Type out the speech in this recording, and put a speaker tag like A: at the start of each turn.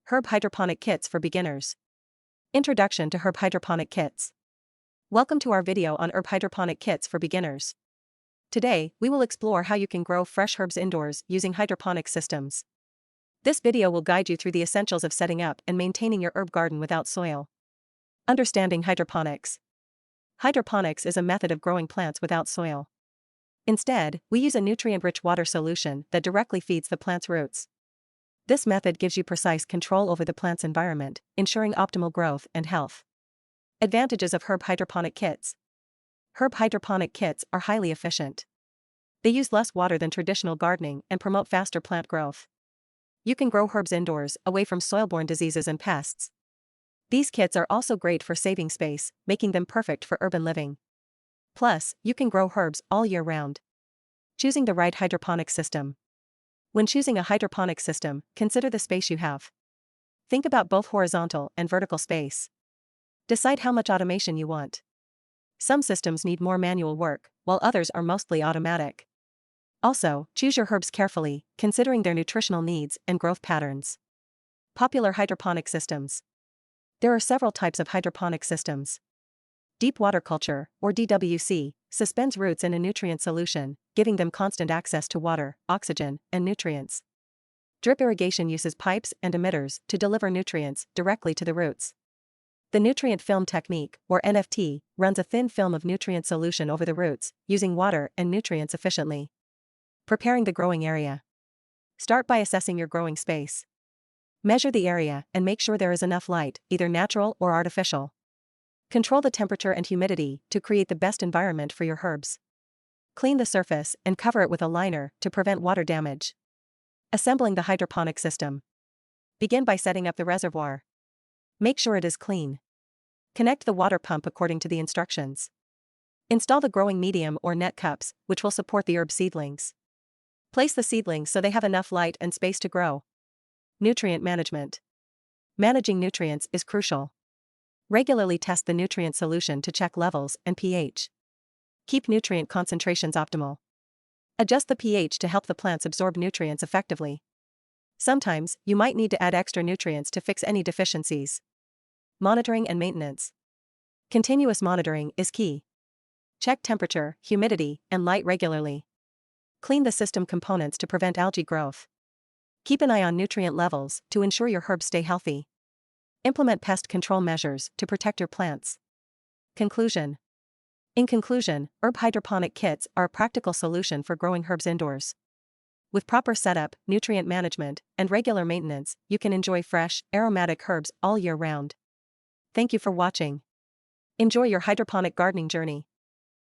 A: Herb Hydroponic Kits for Beginners. Introduction to Herb Hydroponic Kits. Welcome to our video on Herb Hydroponic Kits for Beginners. Today, we will explore how you can grow fresh herbs indoors using hydroponic systems. This video will guide you through the essentials of setting up and maintaining your herb garden without soil. Understanding hydroponics. Hydroponics is a method of growing plants without soil. Instead, we use a nutrient-rich water solution that directly feeds the plant's roots. This method gives you precise control over the plant's environment, ensuring optimal growth and health. Advantages of Herb Hydroponic Kits. Herb Hydroponic Kits are highly efficient. They use less water than traditional gardening and promote faster plant growth. You can grow herbs indoors, away from soil-borne diseases and pests. These kits are also great for saving space, making them perfect for urban living. Plus, you can grow herbs all year round. Choosing the right hydroponic system. When choosing a hydroponic system, consider the space you have. Think about both horizontal and vertical space. Decide how much automation you want. Some systems need more manual work, while others are mostly automatic. Also, choose your herbs carefully, considering their nutritional needs and growth patterns. Popular hydroponic systems. There are several types of hydroponic systems. Deep water culture, or DWC, suspends roots in a nutrient solution, giving them constant access to water, oxygen, and nutrients. Drip irrigation uses pipes and emitters to deliver nutrients directly to the roots. The nutrient film technique, or NFT, runs a thin film of nutrient solution over the roots, using water and nutrients efficiently. Preparing the growing area. Start by assessing your growing space. Measure the area and make sure there is enough light, either natural or artificial. Control the temperature and humidity to create the best environment for your herbs. Clean the surface and cover it with a liner to prevent water damage. Assembling the hydroponic system. Begin by setting up the reservoir. Make sure it is clean. Connect the water pump according to the instructions. Install the growing medium or net cups, which will support the herb seedlings. Place the seedlings so they have enough light and space to grow. Nutrient management. Managing nutrients is crucial. Regularly test the nutrient solution to check levels and pH. Keep nutrient concentrations optimal. Adjust the pH to help the plants absorb nutrients effectively. Sometimes, you might need to add extra nutrients to fix any deficiencies. Monitoring and maintenance. Continuous monitoring is key. Check temperature, humidity, and light regularly. Clean the system components to prevent algae growth. Keep an eye on nutrient levels to ensure your herbs stay healthy. Implement pest control measures to protect your plants. Conclusion. In conclusion, herb hydroponic kits are a practical solution for growing herbs indoors. With proper setup, nutrient management, and regular maintenance, you can enjoy fresh, aromatic herbs all year round. Thank you for watching. Enjoy your hydroponic gardening journey.